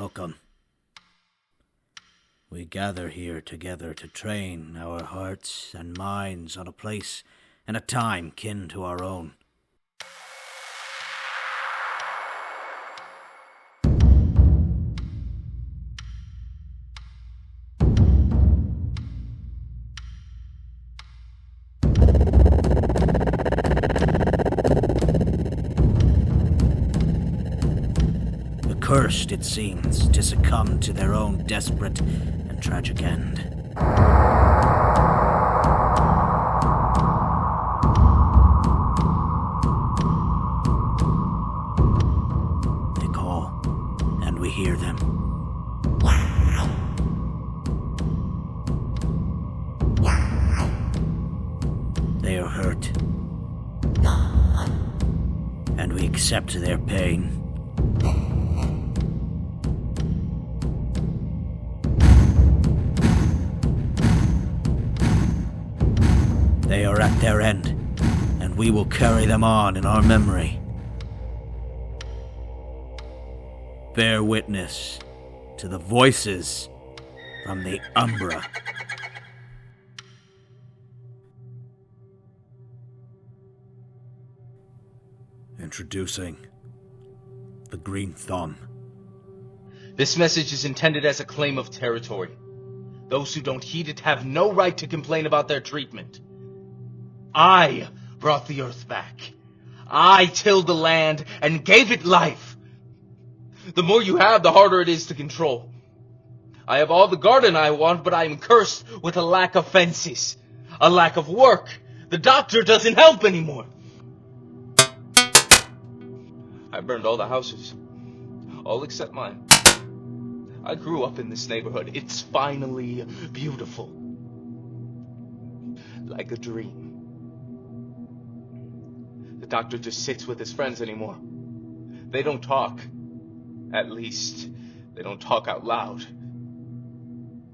Welcome. We gather here together to train our hearts and minds on a place and a time kin to our own. Cursed, it seems, to succumb to their own desperate and tragic end. They call, and we hear them. They are hurt, and we accept their pain. They are at their end, and we will carry them on in our memory. Bear witness to the voices from the Umbra. Introducing the Green Thumb. This message is intended as a claim of territory. Those who don't heed it have no right to complain about their treatment. I brought the earth back. I tilled the land and gave it life. The more you have, the harder it is to control. I have all the garden I want, but I am cursed with a lack of fences, a lack of work. The doctor doesn't help anymore. I burned all the houses, all except mine. I grew up in this neighborhood. It's finally beautiful. Like a dream. The doctor just sits with his friends anymore. They don't talk. At least, they don't talk out loud.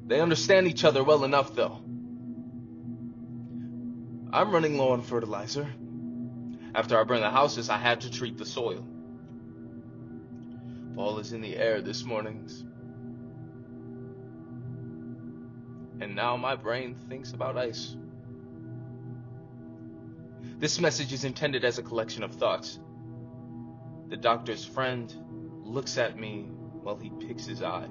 They understand each other well enough, though. I'm running low on fertilizer. After I burned the houses, I had to treat the soil. Fall is in the air this morning. And now my brain thinks about ice. This message is intended as a collection of thoughts. The doctor's friend looks at me while he picks his eye.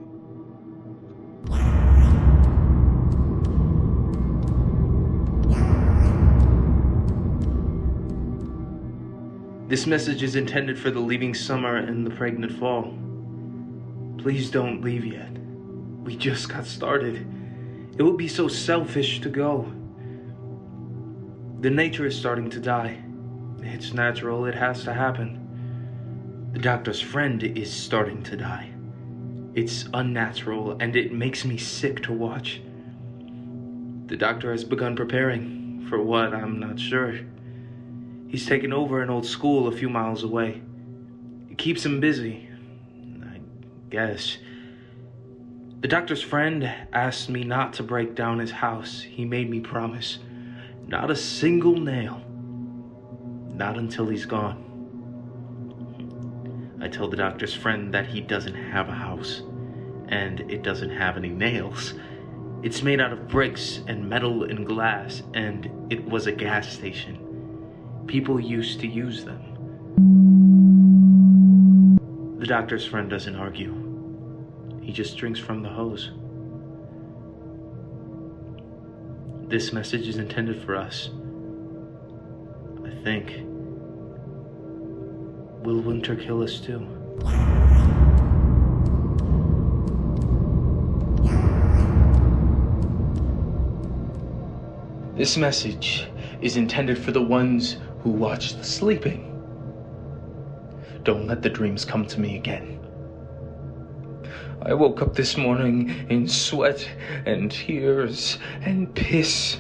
This message is intended for the leaving summer and the pregnant fall. Please don't leave yet. We just got started. It would be so selfish to go. The nature is starting to die. It's natural, it has to happen. The doctor's friend is starting to die. It's unnatural, and it makes me sick to watch. The doctor has begun preparing for what, I'm not sure. He's taken over an old school a few miles away. It keeps him busy, I guess. The doctor's friend asked me not to break down his house. He made me promise. Not a single nail. Not until he's gone. I tell the doctor's friend that he doesn't have a house, and it doesn't have any nails. It's made out of bricks and metal and glass, and it was a gas station. People used to use them. The doctor's friend doesn't argue. He just drinks from the hose. This message is intended for us. I think. Will winter kill us too? This message is intended for the ones who watch the sleeping. Don't let the dreams come to me again. I woke up this morning in sweat and tears and piss.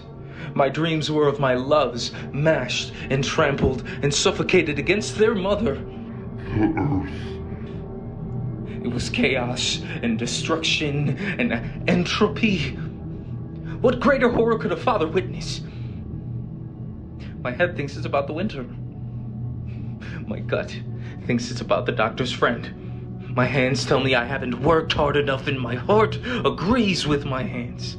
My dreams were of my loves mashed and trampled and suffocated against their mother. The earth. It was chaos and destruction and entropy. What greater horror could a father witness? My head thinks it's about the winter. My gut thinks it's about the doctor's friend. My hands tell me I haven't worked hard enough, and my heart agrees with my hands.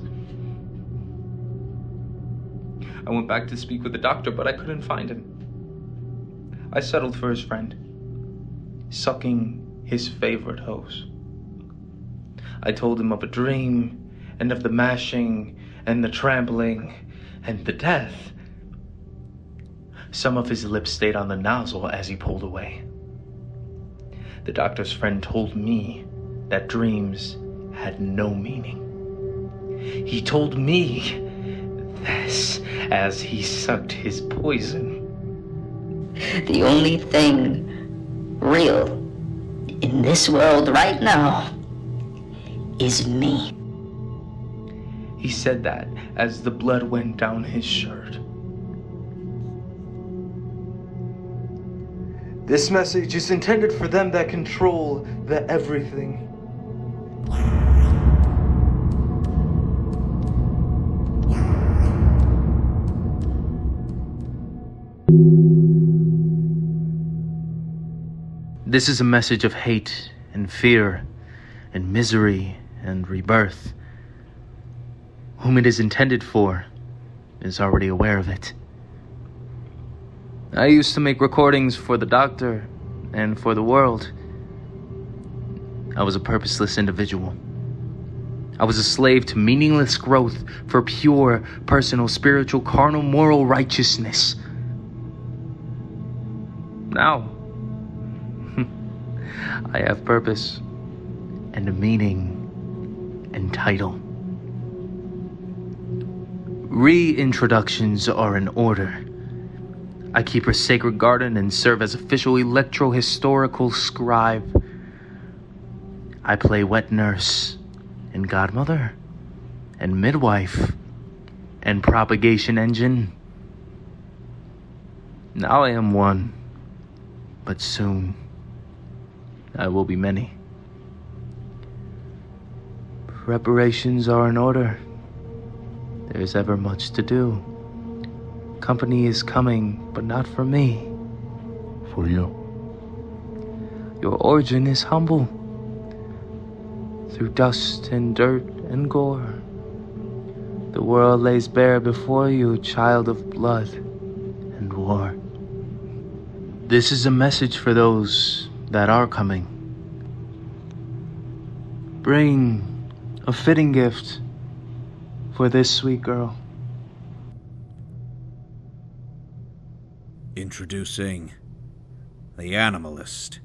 I went back to speak with the doctor, but I couldn't find him. I settled for his friend, sucking his favorite hose. I told him of a dream, and of the mashing, and the trampling, and the death. Some of his lips stayed on the nozzle as he pulled away. The doctor's friend told me that dreams had no meaning. He told me this as he sucked his poison. The only thing real in this world right now is me. He said that as the blood went down his shirt. This message is intended for them that control the everything. This is a message of hate and fear and misery and rebirth. Whom it is intended for is already aware of it. I used to make recordings for the doctor and for the world. I was a purposeless individual. I was a slave to meaningless growth for pure, personal, spiritual, carnal, moral righteousness. Now, I have purpose and a meaning and title. Reintroductions are in order. I keep a sacred garden and serve as official electro-historical scribe. I play wet nurse and godmother and midwife and propagation engine. Now I am one, but soon I will be many. Preparations are in order. There is ever much to do. Company is coming, but not for me. For you. Your origin is humble. Through dust and dirt and gore, the world lays bare before you, child of blood and war. This is a message for those that are coming. Bring a fitting gift for this sweet girl. Introducing the Animalist.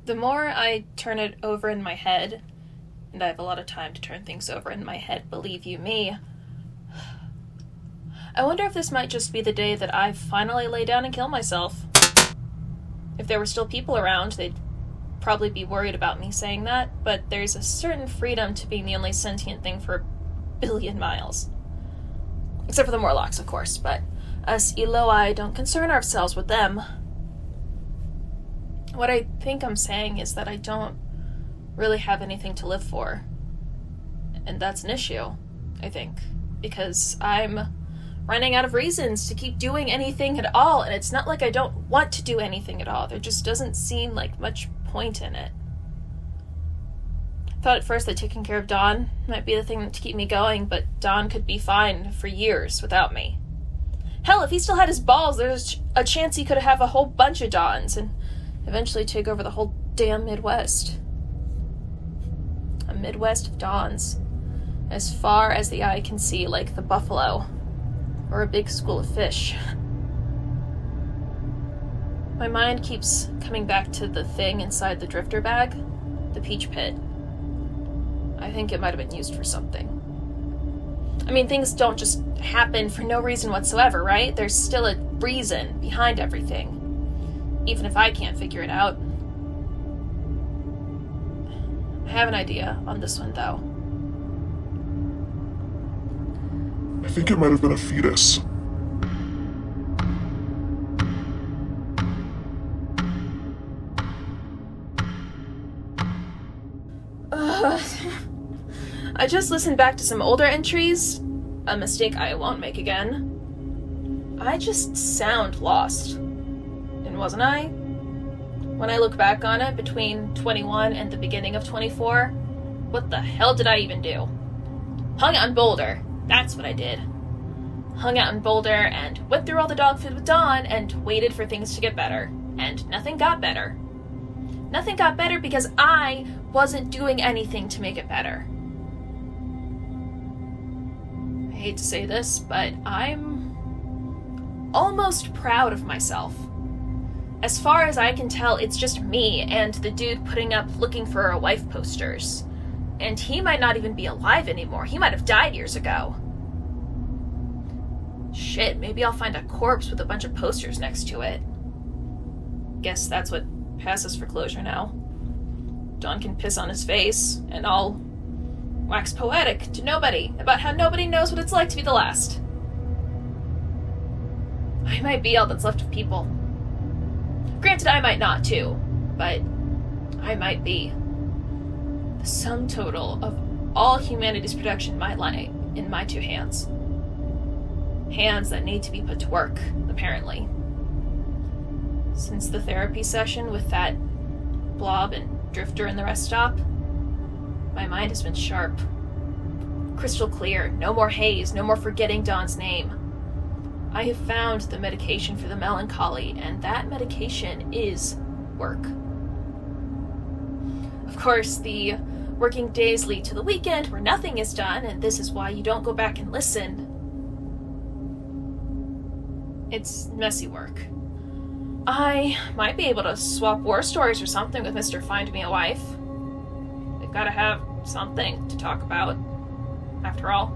The more I turn it over in my head, and I have a lot of time to turn things over in my head, believe you me, I wonder if this might just be the day that I finally lay down and kill myself. If there were still people around, they'd probably be worried about me saying that, but there's a certain freedom to being the only sentient thing for 1 billion miles. Except for the Morlocks, of course, but us Eloi don't concern ourselves with them. What I think I'm saying is that I don't really have anything to live for. And that's an issue, I think, because I'm running out of reasons to keep doing anything at all, and it's not like I don't want to do anything at all. There just doesn't seem like much point in it. I thought at first that taking care of Don might be the thing to keep me going, but Don could be fine for years without me. Hell, if he still had his balls, there's a chance he could have a whole bunch of Dons and eventually take over the whole damn Midwest. A Midwest of Dons, as far as the eye can see, like the buffalo or a big school of fish. My mind keeps coming back to the thing inside the drifter bag, the peach pit. I think it might have been used for something. I mean, things don't just happen for no reason whatsoever, right? There's still a reason behind everything, even if I can't figure it out. I have an idea on this one, though. I think it might have been a fetus. I just listened back to some older entries, a mistake I won't make again. I just sound lost. And wasn't I? when I look back on it, between 21 and the beginning of 24, what the hell did I even do? Hung out in Boulder. That's what I did. Hung out in Boulder and went through all the dog food with Dawn and waited for things to get better. And nothing got better. Nothing got better because I wasn't doing anything to make it better. I hate to say this, but I'm almost proud of myself. As far as I can tell, it's just me and the dude putting up looking for a wife posters. And he might not even be alive anymore. He might have died years ago. Shit, maybe I'll find a corpse with a bunch of posters next to it. Guess that's what passes for closure now. Dawn can piss on his face, and I'll wax poetic to nobody about how nobody knows what it's like to be the last. I might be all that's left of people. Granted, I might not too, but I might be. The sum total of all humanity's production might lie in my two hands. Hands that need to be put to work, apparently. Since the therapy session with that blob and Drifter in the rest stop, my mind has been sharp. Crystal clear, no more haze, no more forgetting Dawn's name. I have found the medication for the melancholy, and that medication is work. Of course, the working days lead to the weekend where nothing is done, and this is why you don't go back and listen. It's messy work. I might be able to swap war stories or something with Mr. Find Me a Wife. They've got to have something to talk about, after all.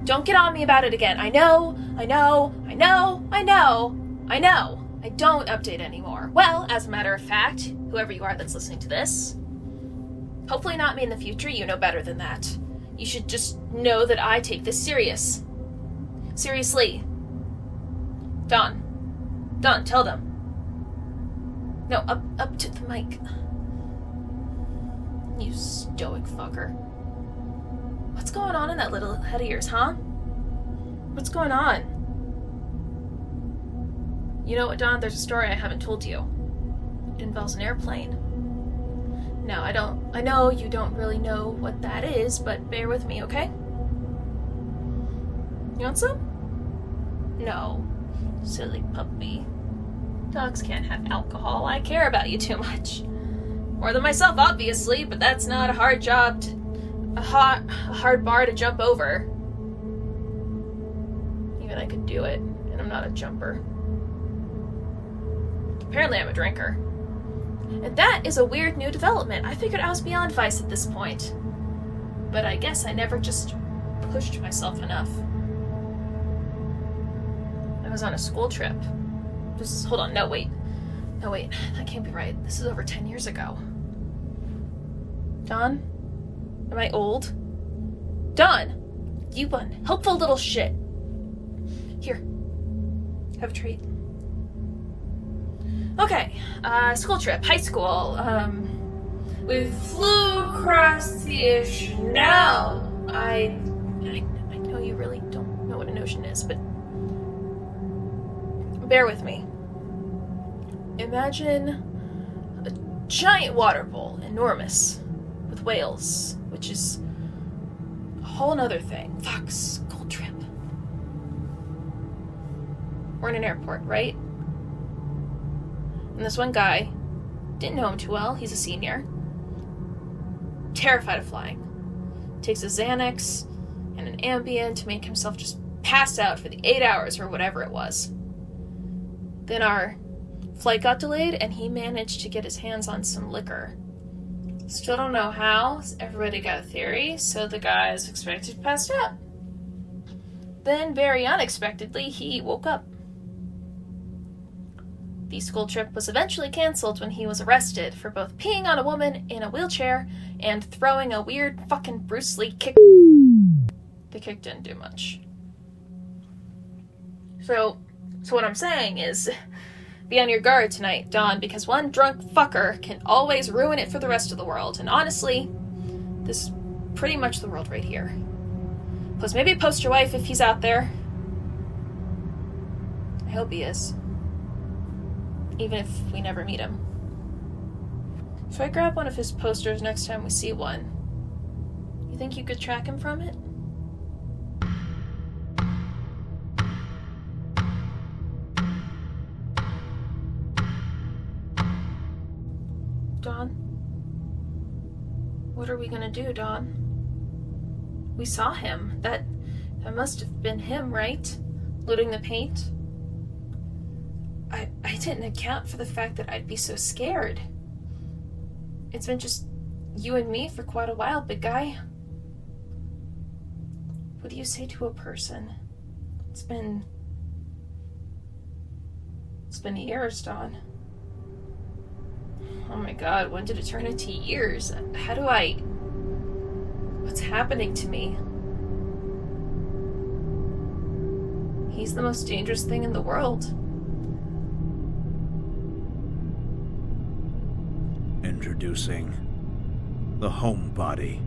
Don't get on me about it again. I know. I don't update anymore. Well, as a matter of fact, whoever you are that's listening to this, hopefully not me in the future, you know better than that. You should just know that I take this serious. Seriously. Dawn, tell them. No, up to the mic. You stoic fucker. What's going on in that little head of yours, huh? What's going on? You know what, Dawn? There's a story I haven't told you. It involves an airplane. No, I don't. I know you don't really know what that is, but bear with me, okay? You want some? No. Silly puppy. Dogs can't have alcohol. I care about you too much. More than myself, obviously, but that's not a hard job to... a hard bar to jump over. Even I could do it, and I'm not a jumper. Apparently I'm a drinker. And that is a weird new development. I figured I was beyond vice at this point. But I guess I never just pushed myself enough. I was on a school trip. Hold on, no wait, that can't be right. This is over 10 years ago. Dawn? Am I old? Dawn! You unhelpful little shit. Here, have a treat. Okay, school trip, high school. We flew across the ocean. Now, I know you really don't know what an ocean is, but bear with me. Imagine a giant water bowl, enormous, with whales, which is a whole nother thing. Fuck, school trip. We're in an airport, right? And this one guy, didn't know him too well, he's a senior, terrified of flying, takes a Xanax and an Ambien to make himself just pass out for the 8 hours or whatever it was. Then our flight got delayed and he managed to get his hands on some liquor. Still don't know how, everybody got a theory, so the guy is expected to pass out. Then, very unexpectedly, he woke up. The school trip was eventually canceled when he was arrested for both peeing on a woman in a wheelchair and throwing a weird fucking Bruce Lee kick. The kick didn't do much. So what I'm saying is, be on your guard tonight, Dawn, because one drunk fucker can always ruin it for the rest of the world. And honestly, this is pretty much the world right here. Plus, maybe post your wife if he's out there. I hope he is. Even if we never meet him. So I grab one of his posters next time we see one. You think you could track him from it? Dawn? What are we gonna do, Dawn? We saw him. That must have been him, right? Looting the paint? I didn't account for the fact that I'd be so scared. It's been just you and me for quite a while, big guy. What do you say to a person? It's been years, Dawn. Oh my god, when did it turn into years? What's happening to me? He's the most dangerous thing in the world. Introducing the homebody.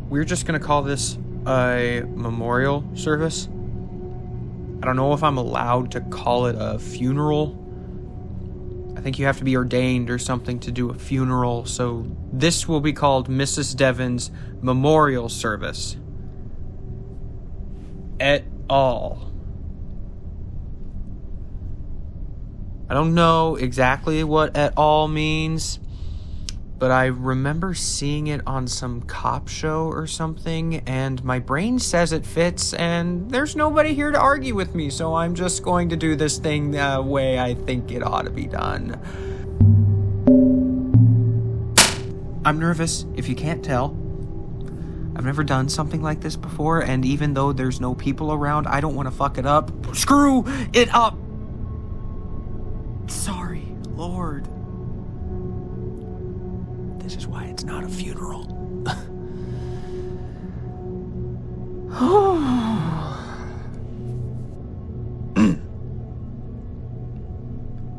We're just gonna call this a memorial service. I don't know if I'm allowed to call it a funeral. I think you have to be ordained or something to do a funeral, so this will be called Mrs. Devon's Memorial Service. Et al. I don't know exactly what et al means, but I remember seeing it on some cop show or something, and my brain says it fits, and there's nobody here to argue with me, so I'm just going to do this thing the way I think it ought to be done. I'm nervous, if you can't tell. I've never done something like this before, and even though there's no people around, I don't want to fuck it up. Screw it up! Sorry, Lord. This is why it's not a funeral.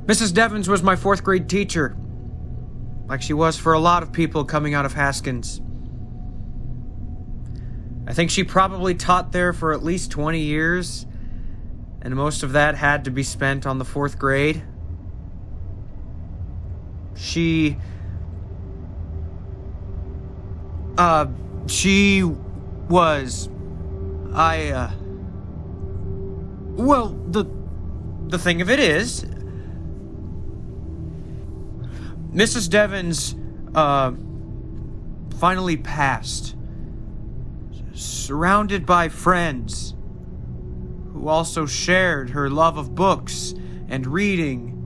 Mrs. Devons was my 4th grade teacher, like she was for a lot of people coming out of Haskins. I think she probably taught there for at least 20 years, and most of that had to be spent on the 4th grade. She was... Well, the thing of it is... Mrs. Devons, finally passed. Surrounded by friends who also shared her love of books and reading.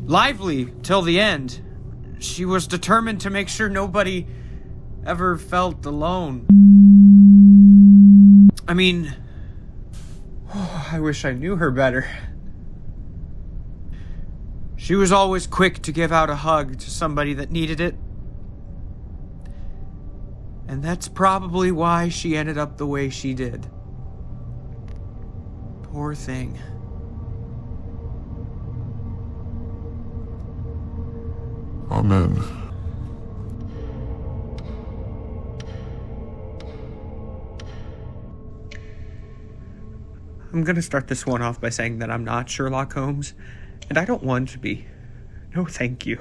Lively till the end, she was determined to make sure nobody ever felt alone. I mean, I wish I knew her better. She was always quick to give out a hug to somebody that needed it. And that's probably why she ended up the way she did. Poor thing. Amen. I'm gonna start this one off by saying that I'm not Sherlock Holmes, and I don't want to be. No, thank you.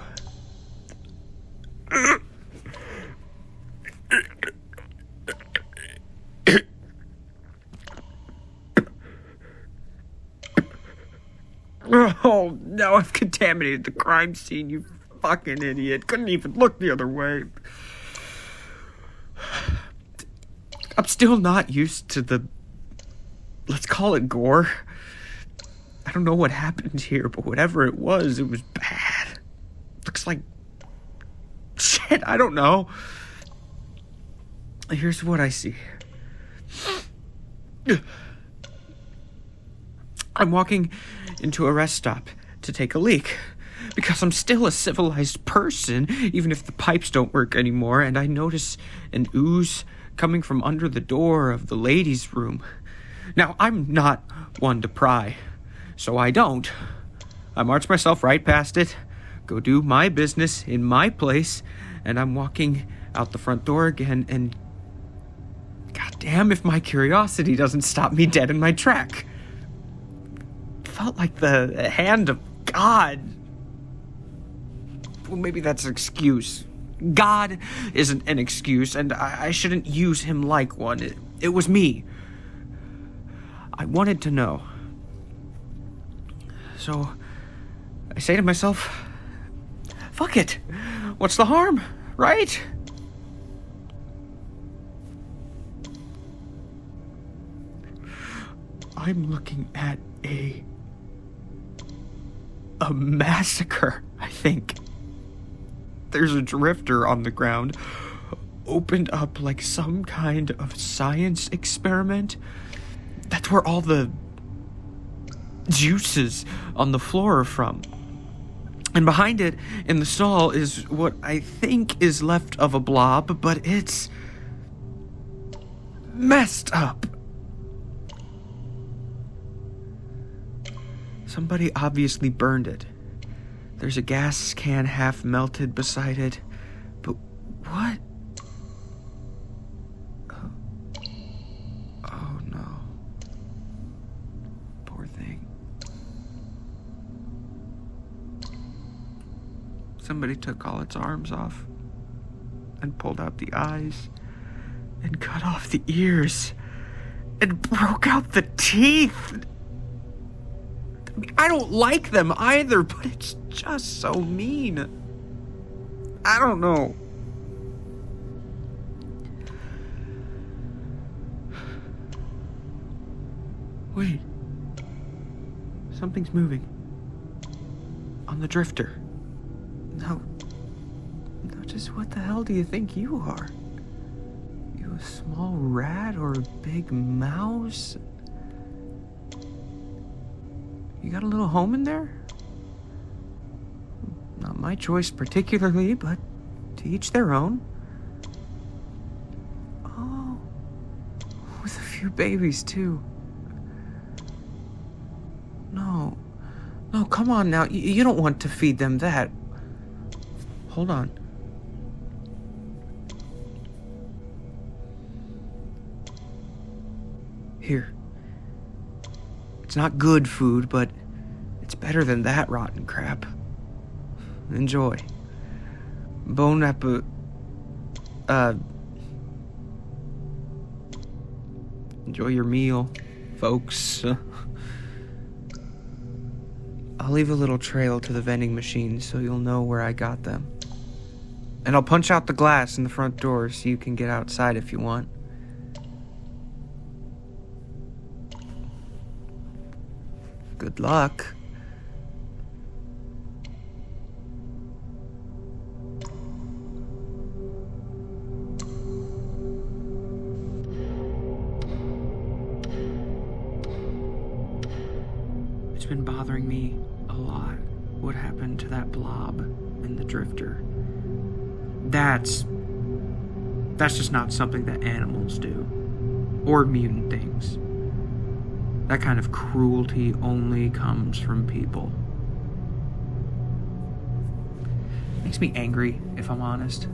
Oh, now I've contaminated the crime scene, you fucking idiot. Couldn't even look the other way. I'm still not used to the... let's call it gore. I don't know what happened here, but whatever it was bad. Looks like... shit, I don't know. Here's what I see. I'm walking into a rest stop to take a leak, because I'm still a civilized person, even if the pipes don't work anymore, and I notice an ooze coming from under the door of the ladies' room. Now, I'm not one to pry, so I don't. I march myself right past it, go do my business in my place, and I'm walking out the front door again, and goddamn if my curiosity doesn't stop me dead in my track. Felt like the hand of God. Well, maybe that's an excuse. God isn't an excuse, and I shouldn't use him like one. It was me. I wanted to know. So I say to myself, fuck it. What's the harm, right? I'm looking at a massacre, I think. There's a drifter on the ground, opened up like some kind of science experiment. That's where all the juices on the floor are from. And behind it, in the stall, is what I think is left of a blob, but it's messed up. Somebody obviously burned it. There's a gas can half melted beside it. But what? Oh no. Poor thing. Somebody took all its arms off and pulled out the eyes and cut off the ears and broke out the teeth. I don't like them either, but it's just so mean. I don't know. Wait. Something's moving. On the drifter. No, just what the hell do you think you are? You a small rat or a big mouse? You got a little home in there? Not my choice particularly, but to each their own. Oh, with a few babies too. No, come on now. You don't want to feed them that. Hold on. Here. It's not good food, but it's better than that rotten crap. Enjoy. Bon appetit. Enjoy your meal, folks. I'll leave a little trail to the vending machine so you'll know where I got them. And I'll punch out the glass in the front door so you can get outside if you want. Good luck. It's been bothering me a lot what happened to that blob and the drifter. That's just not something that animals do. Or mutant things. That kind of cruelty only comes from people. Makes me angry, if I'm honest.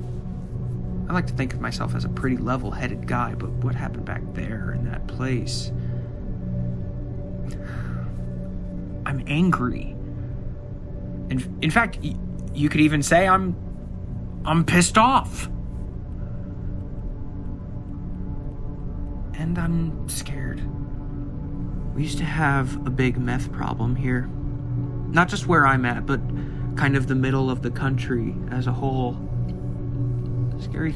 I like to think of myself as a pretty level-headed guy, but what happened back there in that place? I'm angry. In fact, you could even say I'm pissed off. And I'm scared. We used to have a big meth problem here. Not just where I'm at, but kind of the middle of the country as a whole. Scary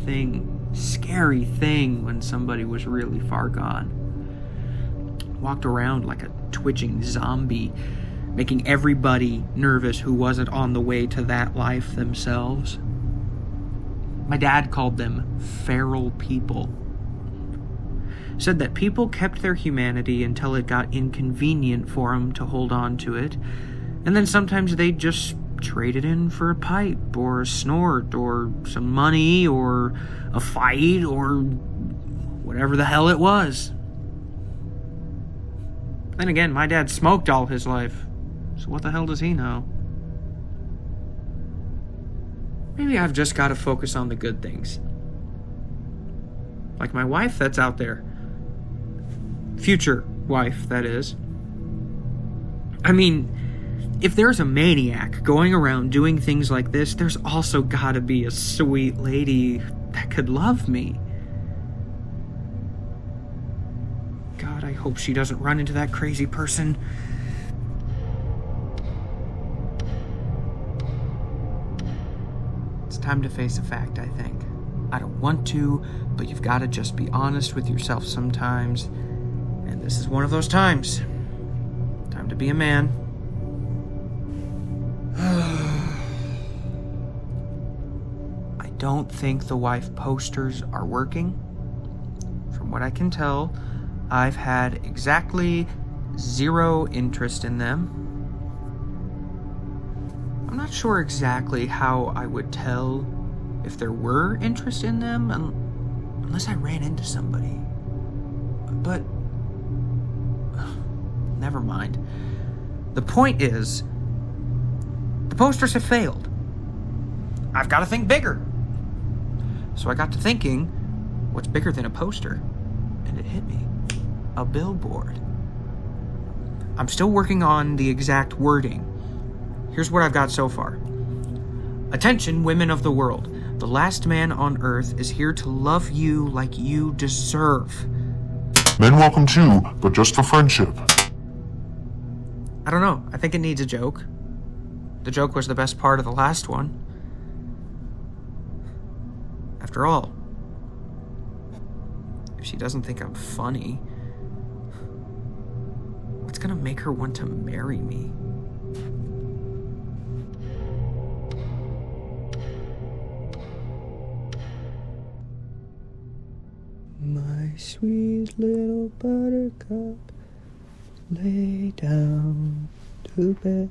thing when somebody was really far gone. Walked around like a twitching zombie, making everybody nervous who wasn't on the way to that life themselves. My dad called them feral people. Said that people kept their humanity until it got inconvenient for them to hold on to it, and then sometimes they'd just trade it in for a pipe, or a snort, or some money, or a fight, or whatever the hell it was. Then again, my dad smoked all his life, so what the hell does he know? Maybe I've just got to focus on the good things. Like my wife that's out there. Future wife, that is. I mean, if there's a maniac going around doing things like this, there's also gotta be a sweet lady that could love me. God, I hope she doesn't run into that crazy person. It's time to face a fact, I think. I don't want to, but you've got to just be honest with yourself sometimes. And this is one of those times. Time to be a man. I don't think the wife posters are working. From what I can tell, I've had exactly 0 interest in them. I'm not sure exactly how I would tell if there were interest in them unless I ran into somebody. But never mind. The point is, the posters have failed. I've got to think bigger. So I got to thinking, what's bigger than a poster? And it hit me. A billboard. I'm still working on the exact wording. Here's what I've got so far. Attention, women of the world. The last man on earth is here to love you like you deserve. Men welcome too, but just for friendship. I don't know. I think it needs a joke. The joke was the best part of the last one. After all, if she doesn't think I'm funny, what's gonna make her want to marry me? My sweet little buttercup, lay down to bed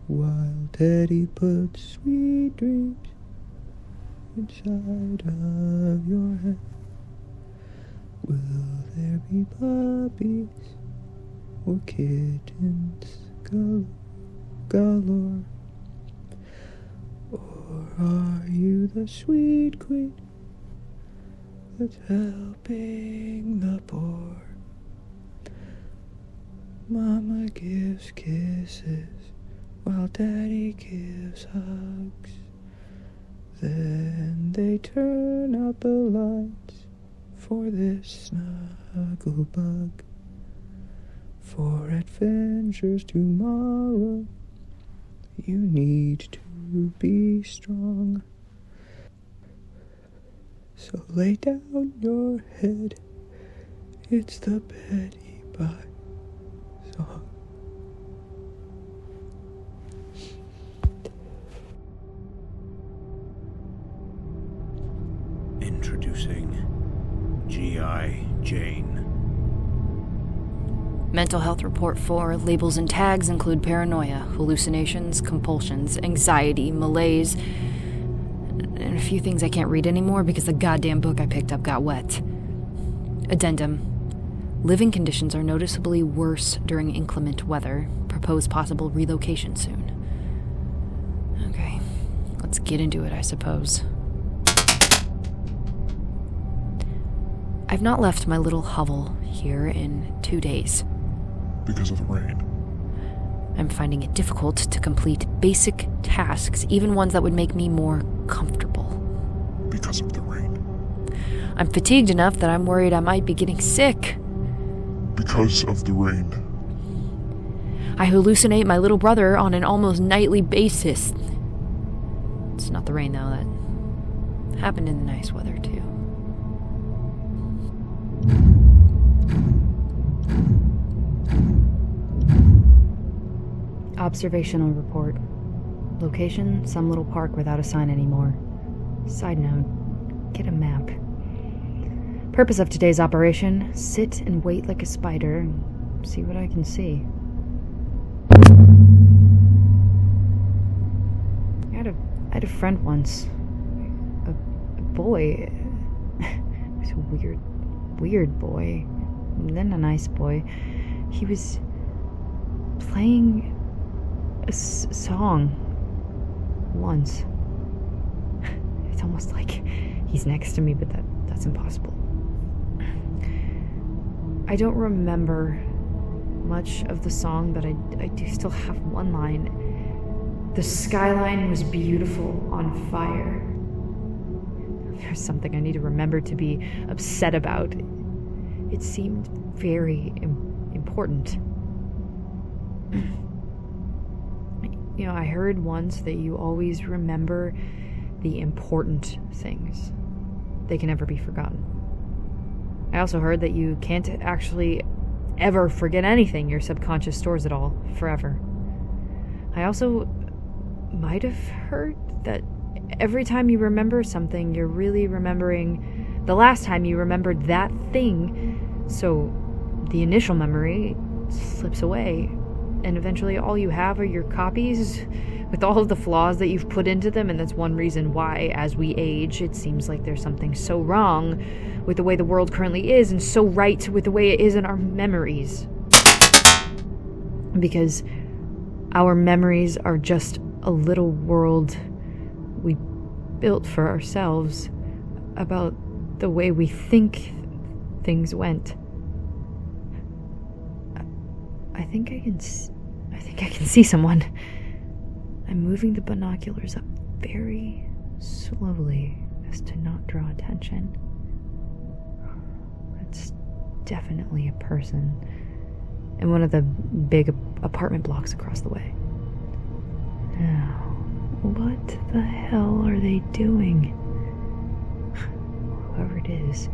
while Daddy puts sweet dreams inside of your head. Will there be puppies or kittens galore? Or are you the sweet queen that's helping the poor? Mama gives kisses while Daddy gives hugs. Then they turn out the lights for this snuggle bug. For adventures tomorrow, you need to be strong. So lay down your head, it's the Betty Bye song. Introducing G.I. Jane. Mental health report 4 labels and tags include paranoia, hallucinations, compulsions, anxiety, malaise, and a few things I can't read anymore because the goddamn book I picked up got wet. Addendum. Living conditions are noticeably worse during inclement weather. Propose possible relocation soon. Okay, let's get into it, I suppose. I've not left my little hovel here in 2 days. Because of the rain. I'm finding it difficult to complete basic tasks, even ones that would make me more comfortable. Because of the rain. I'm fatigued enough that I'm worried I might be getting sick. Because of the rain. I hallucinate my little brother on an almost nightly basis. It's not the rain, though. That happened in the nice weather, too. Observational report. Location, some little park without a sign anymore. Side note, get a map. Purpose of today's operation, sit and wait like a spider and see what I can see. I had a friend once. A boy. He was a weird boy. And then a nice boy. He was playing a song once. It's almost like he's next to me, but That's impossible. I don't remember much of the song, but I do still have one line. The skyline was beautiful on fire. There's something I need to remember to be upset about. It seemed very important. You know, I heard once that you always remember the important things. They can never be forgotten. I also heard that you can't actually ever forget anything your subconscious stores it all forever. I also might have heard that every time you remember something, you're really remembering the last time you remembered that thing, so the initial memory slips away, and eventually all you have are your copies with all of the flaws that you've put into them, and that's one reason why, as we age, it seems like there's something so wrong with the way the world currently is and so right with the way it is in our memories. Because our memories are just a little world we built for ourselves about the way we think things went. I think I can see someone. I'm moving the binoculars up very slowly as to not draw attention. It's definitely a person in one of the big apartment blocks across the way. Now, what the hell are they doing? Whoever it is,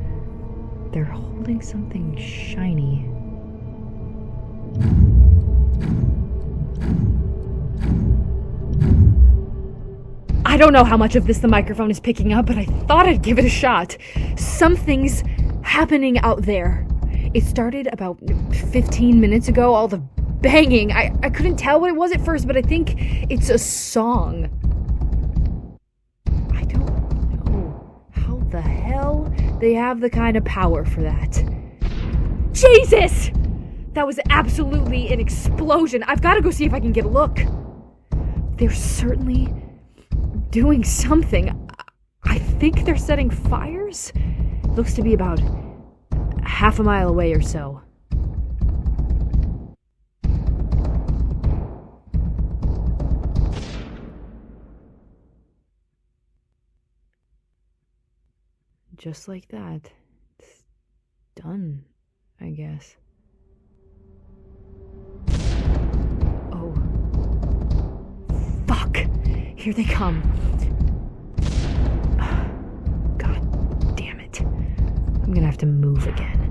they're holding something shiny. I don't know how much of this the microphone is picking up, but I thought I'd give it a shot. Something's happening out there. It started about 15 minutes ago, all the banging. I couldn't tell what it was at first, but I think it's a song. I don't know how the hell they have the kind of power for that. Jesus! That was absolutely an explosion. I've got to go see if I can get a look. They're certainly doing something. I think they're setting fires. Looks to be about half a mile away or so. Just like that. It's done, I guess. Oh. Fuck! Here they come. God damn it. I'm gonna have to move again.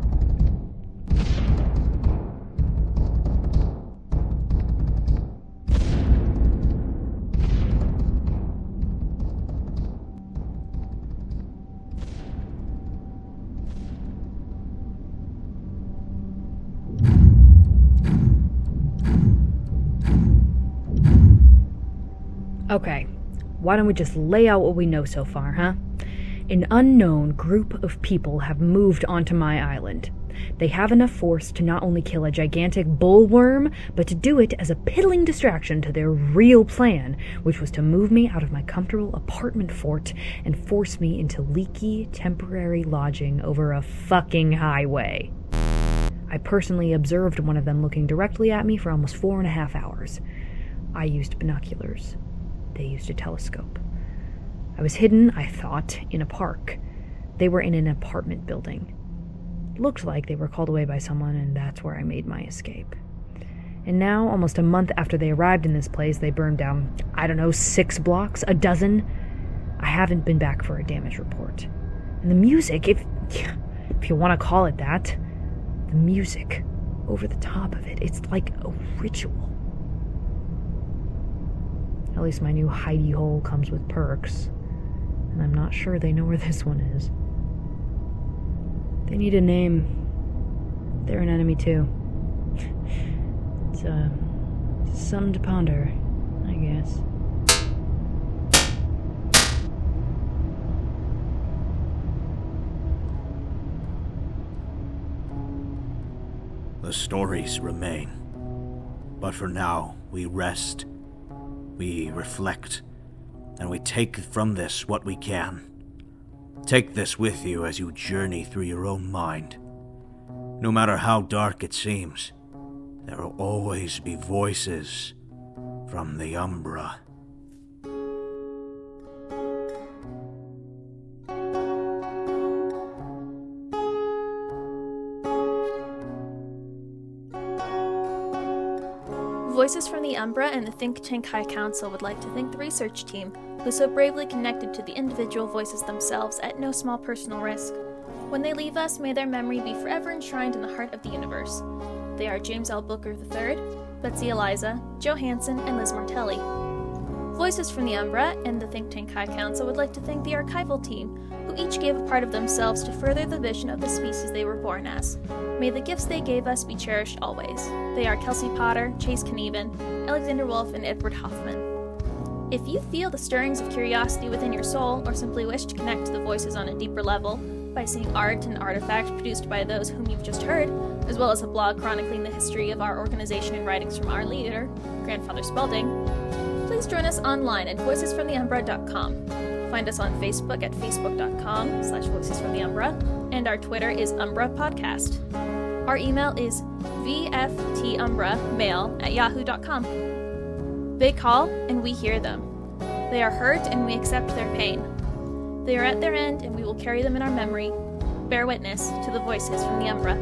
Okay, why don't we just lay out what we know so far, huh? An unknown group of people have moved onto my island. They have enough force to not only kill a gigantic bullworm, but to do it as a piddling distraction to their real plan, which was to move me out of my comfortable apartment fort and force me into leaky, temporary lodging over a fucking highway. I personally observed one of them looking directly at me for almost 4.5 hours. I used binoculars. They used a telescope. I was hidden, I thought, in a park. They were in an apartment building. It looked like they were called away by someone, and that's where I made my escape. And now, almost a month after they arrived in this place, they burned down, 6 blocks, a dozen. I haven't been back for a damage report. And the music, if you want to call it that, the music over the top of it, it's like a ritual. At least my new hidey hole comes with perks, and I'm not sure they know where this one is. They need a name. They're an enemy too. It's something to ponder, I guess. The stories remain. But for now, we rest. We reflect, and we take from this what we can. Take this with you as you journey through your own mind. No matter how dark it seems, there will always be voices from the Umbra. Voices from the Umbra and the Think Tank High Council would like to thank the research team, who so bravely connected to the individual voices themselves at no small personal risk. When they leave us, may their memory be forever enshrined in the heart of the universe. They are James L. Booker III, Betsy Eliza, Joe Hansen, and Liz Martelli. Voices from the Umbra and the Think Tank High Council would like to thank the archival team, who each gave a part of themselves to further the vision of the species they were born as. May the gifts they gave us be cherished always. They are Kelsey Potter, Chase Knieven, Alexander Wolf, and Edward Hoffman. If you feel the stirrings of curiosity within your soul, or simply wish to connect to the voices on a deeper level by seeing art and artifacts produced by those whom you've just heard, as well as a blog chronicling the history of our organization and writings from our leader, Grandfather Spalding, please join us online at voicesfromtheumbra.com. Find us on Facebook at facebook.com/voicesfromtheumbra, and our Twitter is Umbra Podcast. Our email is vftumbramail@yahoo.com. They call, and we hear them. They are hurt, and we accept their pain. They are at their end, and we will carry them in our memory. Bear witness to the voices from the Umbra.